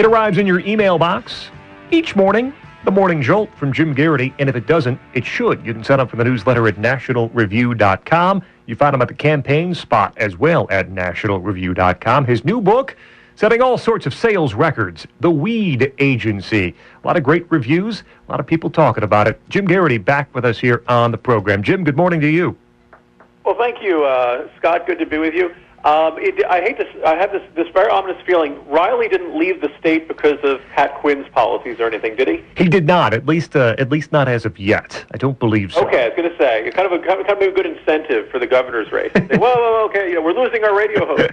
It arrives in your email box each morning, the Morning Jolt from Jim Geraghty, and if it doesn't, it should. You can sign up for the newsletter at nationalreview.com. You find him at the campaign spot as well at nationalreview.com. His new book, setting all sorts of sales records, The Weed Agency. A lot of great reviews, a lot of people talking about it. Jim Geraghty back with us here on the program. Jim, good morning to you. Well, thank you, Scott. Good to be with you. I have this very ominous feeling. Riley didn't leave the state because of Pat Quinn's policies or anything, did he? He did not. At least not as of yet. I don't believe so. Okay, I was going to say it's kind of a good incentive for the governor's race. Say, well, okay, we're losing our radio host.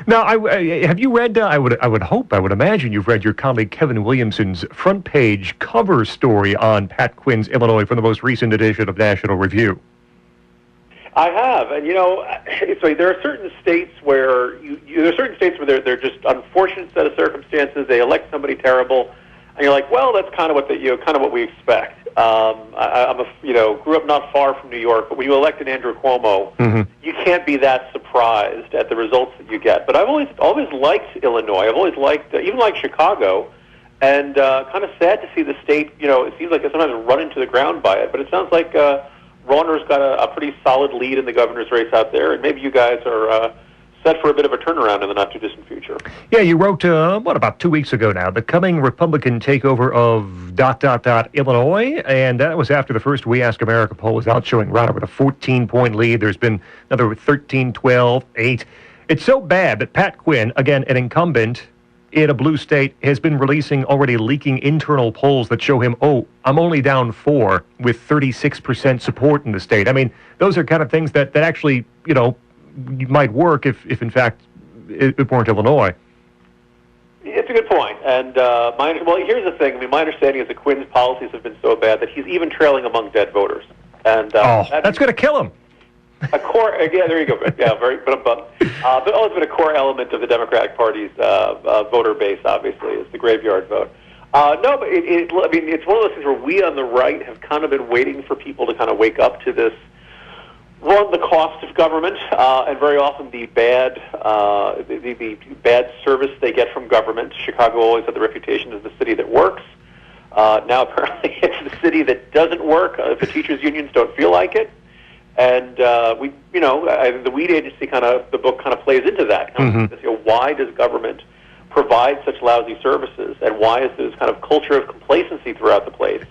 Now, have you read? I would imagine you've read your colleague Kevin Williamson's front page cover story on Pat Quinn's Illinois from the most recent edition of National Review. I have, and there are certain states where they're just unfortunate set of circumstances. They elect somebody terrible, and you're like, well, that's kind of what we expect. Grew up not far from New York, but when you elected Andrew Cuomo, you can't be that surprised at the results that you get. But I've always liked Illinois. I've always liked even like Chicago, and kind of sad to see the state. It seems like it's sometimes run into the ground by it, but it sounds like. Rawner's got a pretty solid lead in the governor's race out there, and maybe you guys are set for a bit of a turnaround in the not-too-distant future. Yeah, you wrote, about 2 weeks ago now, the coming Republican takeover of ... Illinois, and that was after the first We Ask America poll was out showing Rawner with a 14-point lead. There's been another 13, 12, 8. It's so bad that Pat Quinn, again, an incumbent in a blue state, has been already leaking internal polls that show him, I'm only down 4 with 36% support in the state. I mean, those are kind of things that actually, might work if in fact, it weren't Illinois. It's a good point. And, here's the thing. I mean, my understanding is that Quinn's policies have been so bad that he's even trailing among dead voters. And that's going to kill him. A core, yeah, there you go. Yeah, but always been a core element of the Democratic Party's voter base. Obviously, is the graveyard vote. No, but it's one of those things where we on the right have kind of been waiting for people to kind of wake up to this. One, the cost of government, and very often the bad service they get from government. Chicago always had the reputation as the city that works. Now apparently it's the city that doesn't work if the teachers' unions don't feel like it. And the Weed Agency the book kind of plays into that. Why does government provide such lousy services, and why is this kind of culture of complacency throughout the place?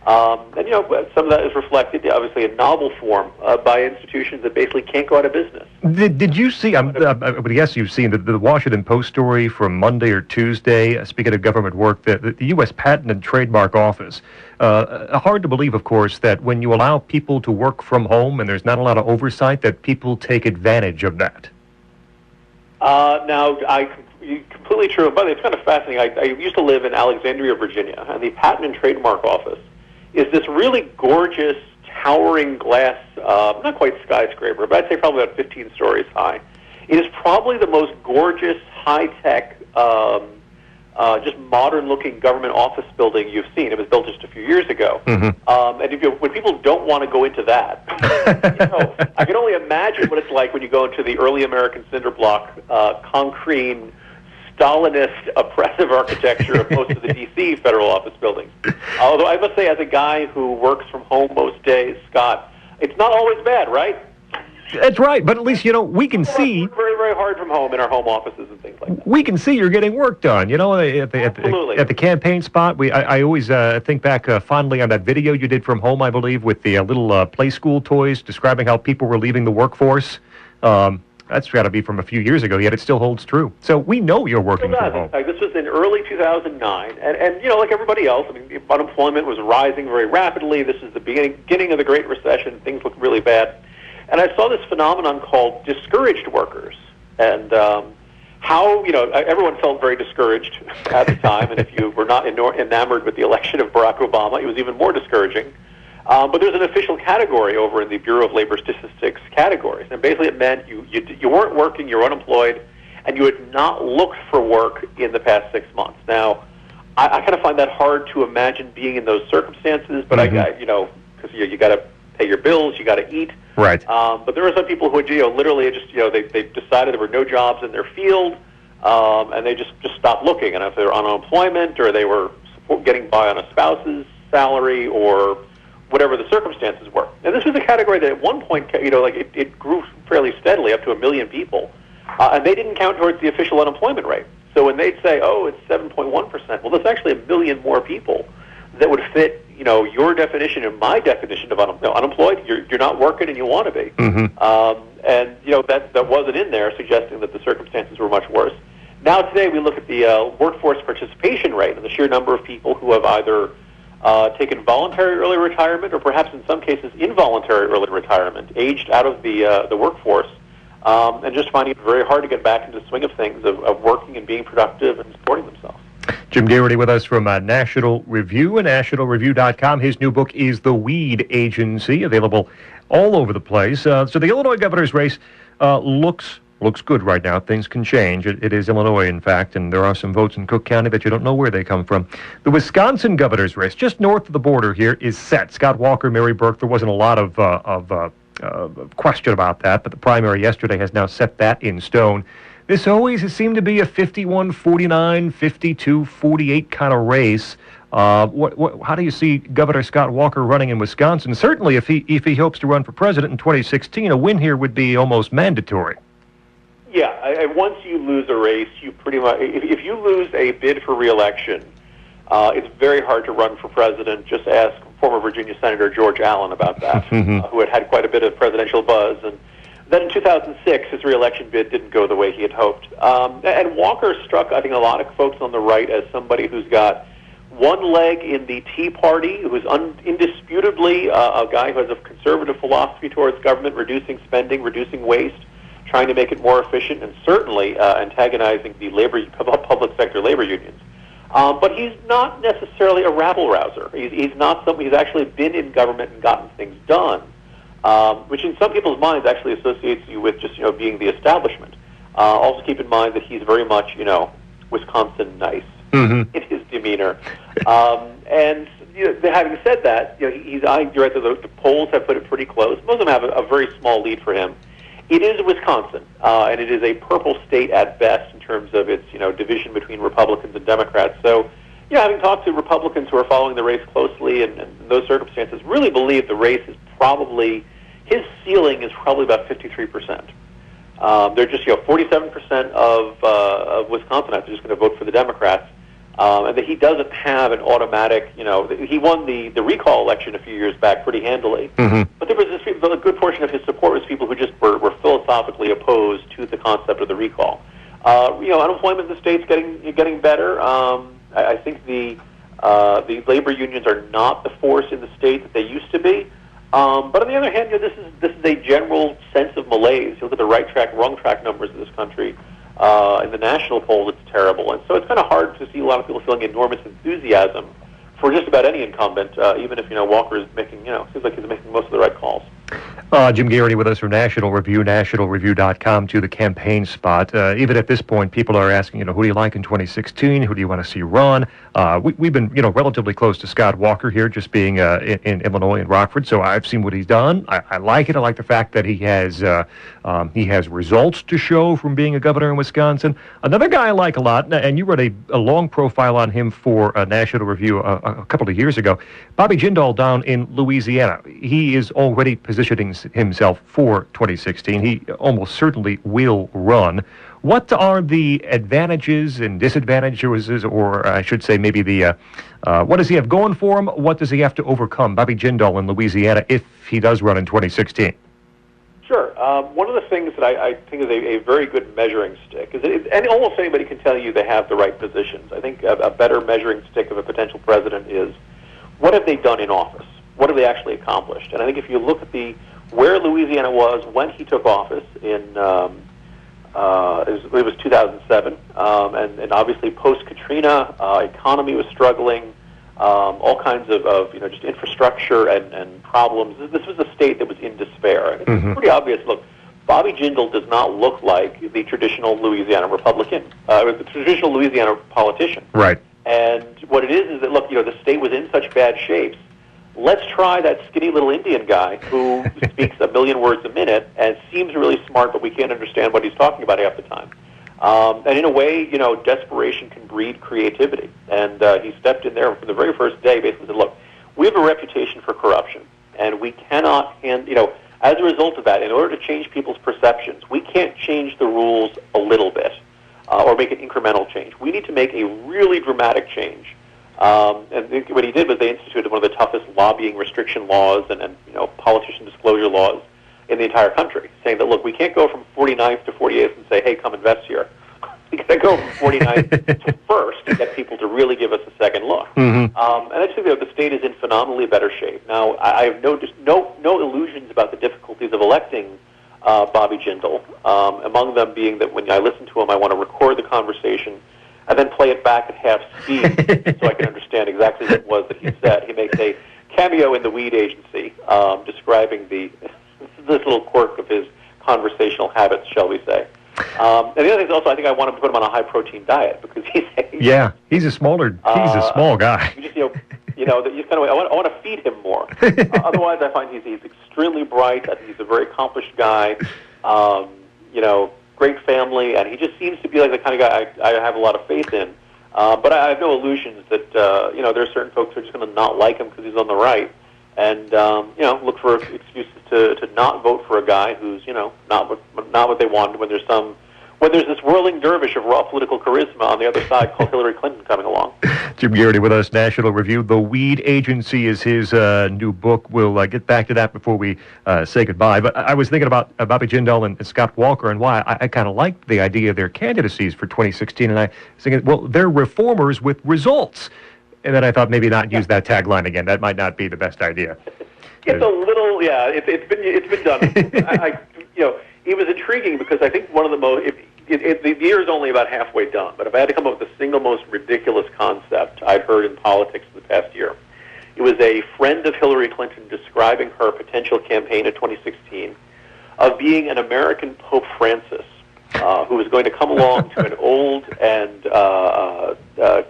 And some of that is reflected, obviously, in novel form by institutions that basically can't go out of business. Did you see? I would guess you've seen the Washington Post story from Monday or Tuesday. Speaking of government work, the U.S. Patent and Trademark Office. Hard to believe, of course, that when you allow people to work from home and there's not a lot of oversight, that people take advantage of that. Completely true. By the way, it's kind of fascinating. I used to live in Alexandria, Virginia, and the Patent and Trademark Office is this really gorgeous, towering glass, not quite skyscraper, but I'd say probably about 15 stories high. It is probably the most gorgeous, high-tech, just modern-looking government office building you've seen. It was built just a few years ago. And when people don't want to go into that, I can only imagine what it's like when you go into the early American cinder block, concrete, Stalinist, oppressive architecture of most of the D.C. federal office buildings. Although I must say, as a guy who works from home most days, Scott, it's not always bad, right? That's right, but at least, we can see... We work very, very hard from home in our home offices and things like that. We can see you're getting work done, Absolutely. At the campaign spot. I always think back fondly on that video you did from home, I believe, with the little play school toys describing how people were leaving the workforce. That's got to be from a few years ago, yet it still holds true. So we know you're working from home. This was in early 2009, and like everybody else, unemployment was rising very rapidly. This is the beginning of the Great Recession. Things looked really bad. And I saw this phenomenon called discouraged workers, and how, everyone felt very discouraged at the time, and if you were not enamored with the election of Barack Obama, it was even more discouraging. But there's an official category over in the Bureau of Labor Statistics categories, and basically it meant you weren't working, you're unemployed, and you had not looked for work in the past 6 months. Now, I kind of find that hard to imagine being in those circumstances, but because you got to pay your bills, you got to eat. Right. But there are some people who literally just they decided there were no jobs in their field. and they just stopped looking. And if they were on unemployment or they were getting by on a spouse's salary or whatever the circumstances were. And this was a category that at one point, it grew fairly steadily up to 1 million people, and they didn't count towards the official unemployment rate. So when they'd say, oh, it's 7.1%, well, that's actually 1 million more people that would fit, your definition and my definition of unemployed. You're not working and you want to be. Mm-hmm. And that wasn't in there, suggesting that the circumstances were much worse. Now today we look at the workforce participation rate and the sheer number of people who have either taken voluntary early retirement or perhaps in some cases involuntary early retirement, aged out of the workforce, and just finding it very hard to get back into the swing of things, of working and being productive and supporting themselves. Jim Geraghty with us from National Review and nationalreview.com. His new book is The Weed Agency, available all over the place. So the Illinois governor's race looks good right now. Things can change. It is Illinois, in fact, and there are some votes in Cook County that you don't know where they come from. The Wisconsin governor's race, just north of the border here, is set. Scott Walker, Mary Burke, there wasn't a lot of question about that, but the primary yesterday has now set that in stone. This always has seemed to be a 51-49, 52-48 kind of race. How do you see Governor Scott Walker running in Wisconsin? Certainly, if he hopes to run for president in 2016, a win here would be almost mandatory. Yeah, once you lose a race, you pretty much, if you lose a bid for re-election, it's very hard to run for president. Just ask former Virginia Senator George Allen about that, who had quite a bit of presidential buzz. And then in 2006, his re-election bid didn't go the way he had hoped. And Walker struck, I think, a lot of folks on the right as somebody who's got one leg in the Tea Party, who's indisputably a guy who has a conservative philosophy towards government, reducing spending, reducing waste, trying to make it more efficient, and certainly antagonizing the public sector labor unions. But he's not necessarily a rabble-rouser. He's not somebody who's actually been in government and gotten things done, which in some people's minds actually associates you with just being the establishment. Also keep in mind that he's very much Wisconsin nice in his demeanor. And having said that, you're right. The polls have put it pretty close. Most of them have a very small lead for him. It is Wisconsin, and it is a purple state at best in terms of its, division between Republicans and Democrats. So, having talked to Republicans who are following the race closely and in those circumstances, really believe the race is probably, his ceiling is probably about 53%. They're just, 47% of Wisconsinites are just going to vote for the Democrats, and that he doesn't have an automatic, he won the recall election a few years back pretty handily, but there was a good portion of his support was people who just were philosophically opposed to the concept of the recall. Unemployment in the state's getting better. I think the labor unions are not the force in the state that they used to be. But on the other hand, this is a general sense of malaise. You look at the right track, wrong track numbers in this country. In the national polls, it's terrible. And so it's kind of hard to see a lot of people feeling enormous enthusiasm for just about any incumbent, even if, Walker is making, seems like he's making most of the right calls. Jim Geraghty with us from National Review, nationalreview.com, to the campaign spot. Even at this point, people are asking, who do you like in 2016? Who do you want to see run? We've been, relatively close to Scott Walker here, just being in Illinois and Rockford, so I've seen what he's done. I like it. I like the fact that he has results to show from being a governor in Wisconsin. Another guy I like a lot, and you wrote a long profile on him for National Review a couple of years ago, Bobby Jindal down in Louisiana. He is already positioning himself for 2016. He almost certainly will run. What are the advantages and disadvantages, or I should say maybe what does he have going for him? What does he have to overcome, Bobby Jindal in Louisiana, if he does run in 2016? Sure. One of the things that I think is a very good measuring stick is, and almost anybody can tell you they have the right positions. I think a better measuring stick of a potential president is, what have they done in office? What have they actually accomplished? And I think if you look at where Louisiana was when he took office in, it was 2007, and obviously post-Katrina, economy was struggling, all kinds of just infrastructure and problems. This was a state that was in despair. And it's pretty obvious. Look, Bobby Jindal does not look like the traditional Louisiana Republican, the traditional Louisiana politician. Right. And what it is that, look, the state was in such bad shape. Let's try that skinny little Indian guy who speaks 1 million words a minute and seems really smart, but we can't understand what he's talking about half the time. And in a way, desperation can breed creativity. And he stepped in there from the very first day, basically said, look, we have a reputation for corruption, and we cannot, as a result of that, in order to change people's perceptions, we can't change the rules a little bit or make an incremental change. We need to make a really dramatic change. And what he did was they instituted one of the toughest lobbying restriction laws and politician disclosure laws in the entire country, saying that, look, we can't go from 49th to 48th and say, hey, come invest here. We got to go from 49th to first to get people to really give us a second look. Mm-hmm. And I just think that the state is in phenomenally better shape. Now, I have no illusions about the difficulties of electing Bobby Jindal, among them being that when I listen to him, I want to record the conversation and then play it back at half speed so I can understand exactly what it was that he said. He makes a cameo in the weed agency describing this little quirk of his conversational habits, shall we say. And the other thing is also, I think I want him to put him on a high-protein diet because he's a small guy. I want to feed him more. Otherwise, I find he's extremely bright. I think he's a very accomplished guy. Great family, and he just seems to be like the kind of guy I have a lot of faith in. But I have no illusions that there are certain folks who are just going to not like him because he's on the right, and look for excuses to not vote for a guy who's not what they wanted when there's this whirling dervish of raw political charisma on the other side called Hillary Clinton coming along. Jim Geraghty with us, National Review. The Weed Agency is his new book. We'll get back to that before we say goodbye. But I was thinking about Bobby Jindal and Scott Walker and why I kind of liked the idea of their candidacies for 2016. And I was thinking, well, they're reformers with results. And then I thought maybe not use that tagline again. That might not be the best idea. It's a little, it's been done. It was intriguing because I think one of the most, the year is only about halfway done, but if I had to come up with the single most ridiculous concept I'd heard in politics in the past year, it was a friend of Hillary Clinton describing her potential campaign in 2016 of being an American Pope Francis who was going to come along to an old and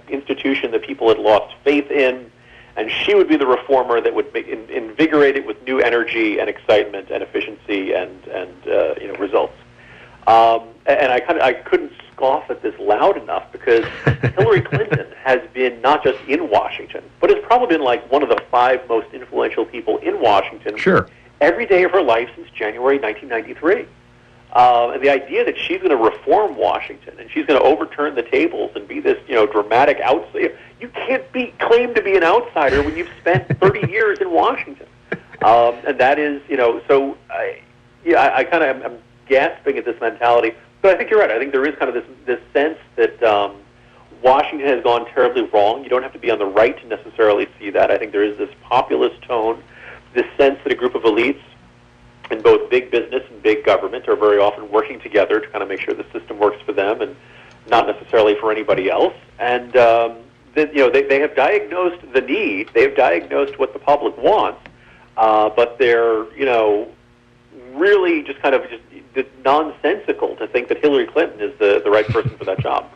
institution that people had lost faith in, and she would be the reformer that would invigorate it with new energy and excitement and efficiency and results. And I couldn't scoff at this loud enough because Hillary Clinton has been not just in Washington, but has probably been like one of the 5 most influential people in Washington every day of her life since January 1993. And the idea that she's going to reform Washington and she's going to overturn the tables and be this, dramatic outsider. You can't claim to be an outsider when you've spent 30 years in Washington. And that is, I kind of am gasping at this mentality. But I think you're right. I think there is kind of this sense that Washington has gone terribly wrong. You don't have to be on the right to necessarily see that. I think there is this populist tone, this sense that a group of elites in both big business and big government are very often working together to kind of make sure the system works for them and not necessarily for anybody else. And they have diagnosed the need. They have diagnosed what the public wants, but they're really just kind of nonsensical to think that Hillary Clinton is the right person for that job.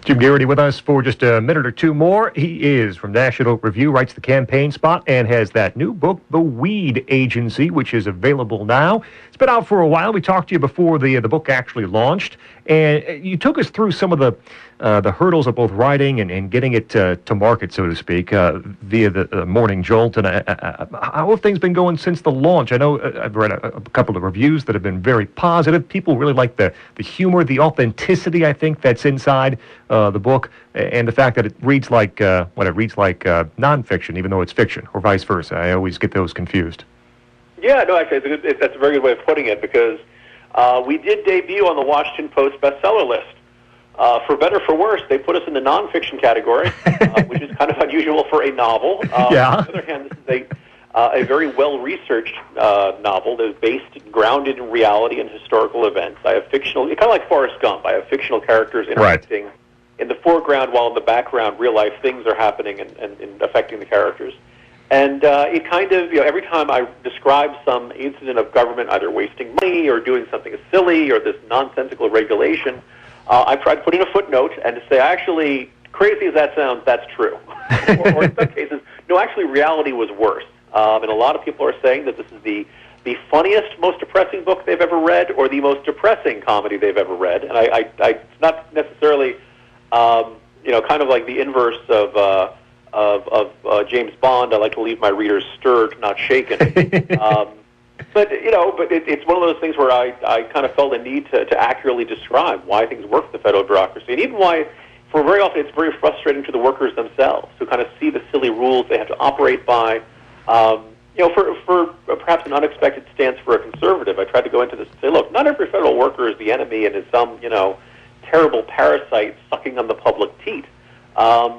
Jim Geraghty with us for just a minute or two more. He is from National Review, writes the campaign spot, and has that new book, The Weed Agency, which is available now. It's been out for a while. We talked to you before the book actually launched, and you took us through some of the hurdles of both writing and getting it to market, so to speak, via the Morning Jolt. And how have things been going since the launch? I know I've read a couple of reviews that have been very positive. People really like the humor, the authenticity, I think, that's inside the book, and the fact that it reads like nonfiction, even though it's fiction, or vice versa. I always get those confused. Yeah, no, actually, that's a very good way of putting it, because we did debut on the Washington Post bestseller list. For better or for worse, they put us in the nonfiction category, which is kind of unusual for a novel. On the other hand, this is a very well-researched novel that is based and grounded in reality and historical events. I have fictional, kind of like Forrest Gump, I have fictional characters interacting in the foreground, while in the background real-life things are happening and affecting the characters. And it kind of, every time I describe some incident of government either wasting money or doing something silly or this nonsensical regulation, I tried to put in a footnote and to say, actually, crazy as that sounds, that's true. or in some cases, no, actually, reality was worse. And a lot of people are saying that this is the the funniest, most depressing book they've ever read, or the most depressing comedy they've ever read. And I it's not necessarily, kind of like the inverse of James Bond. I like to leave my readers stirred, not shaken. But it's one of those things where I kind of felt a need to accurately describe why things work in the federal bureaucracy, and even why, for very often, it's very frustrating to the workers themselves who kind of see the silly rules they have to operate by. For perhaps an unexpected stance for a conservative, I tried to go into this and say, look, not every federal worker is the enemy and is some, terrible parasite sucking on the public teat.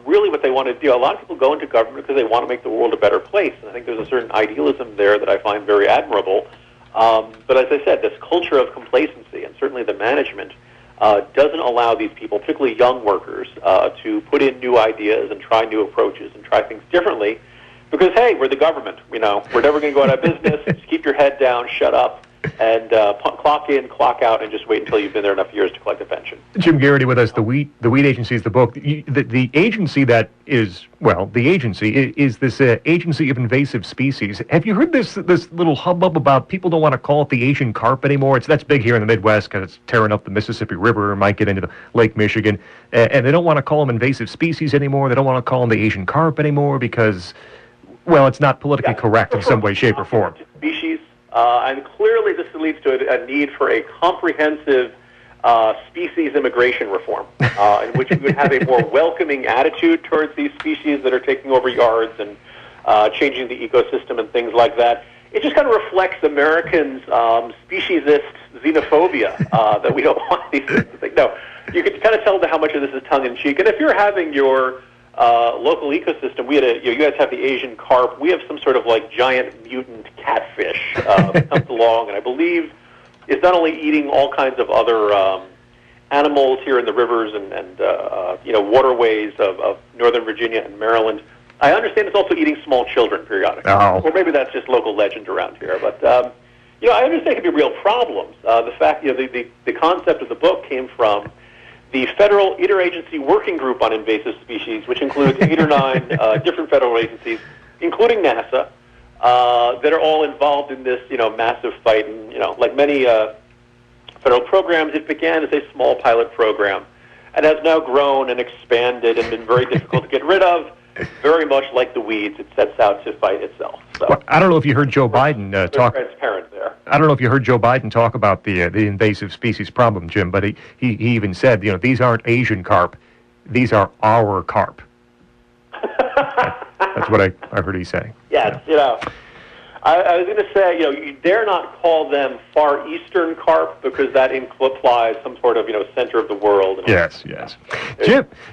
Really what they want to do, a lot of people go into government because they want to make the world a better place, and I think there's a certain idealism there that I find very admirable. But as I said, this culture of complacency, and certainly the management, doesn't allow these people, particularly young workers, to put in new ideas and try new approaches and try things differently. Because, hey, we're the government. We're never going to go out of business. Just keep your head down, shut up, and clock in, clock out, and just wait until you've been there enough years to collect a pension. Jim Geraghty with us. The Weed Agency is the book. The agency that is, the agency is this Agency of Invasive Species. Have you heard this little hubbub about people don't want to call it the Asian carp anymore? That's big here in the Midwest because it's tearing up the Mississippi River, might get into the Lake Michigan. And they don't want to call them invasive species anymore. They don't want to call them the Asian carp anymore because, it's not politically correct in some way, shape, or form. Species. And clearly this leads to a need for a comprehensive species immigration reform, in which we would have a more welcoming attitude towards these species that are taking over yards and changing the ecosystem and things like that. It just kind of reflects Americans' speciesist xenophobia, that we don't want these things to think. No, you can kind of tell how much of this is tongue-in-cheek. And if you're having your local ecosystem, we had you guys have the Asian carp. We have some sort of giant mutant catfish that comes along, and I believe is not only eating all kinds of other animals here in the rivers and waterways of Northern Virginia and Maryland. I understand it's also eating small children periodically, or maybe that's just local legend around here. But I understand it can be real problems. The fact, the concept of the book came from the Federal Interagency Working Group on Invasive Species, which includes 8 or 9 different federal agencies, including NASA, that are all involved in this, massive fight. And, like many federal programs, it began as a small pilot program and has now grown and expanded and been very difficult to get rid of. Very much like the weeds, it sets out to fight itself. So, I don't know if you heard Joe Biden talk. Transparent there. I don't know if you heard Joe Biden talk about the invasive species problem, Jim, but he even said, these aren't Asian carp, these are our carp. That's what I heard he say. Yes, I was going to say, you dare not call them Far Eastern carp because that implies some sort of, center of the world. Yes.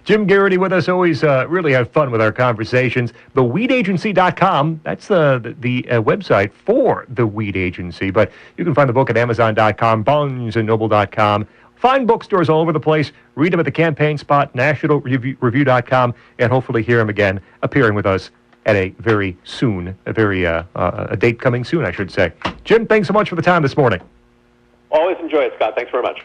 Jim Geraghty with us. Always really have fun with our conversations. TheWeedAgency.com. That's the website for The Weed Agency. But you can find the book at Amazon.com, BarnesandNoble.com. Find bookstores all over the place. Read them at the campaign spot, NationalReview.com, and hopefully hear him again appearing with us at a very soon, a date coming soon, I should say. Jim, thanks so much for the time this morning. Always enjoy it, Scott. Thanks very much.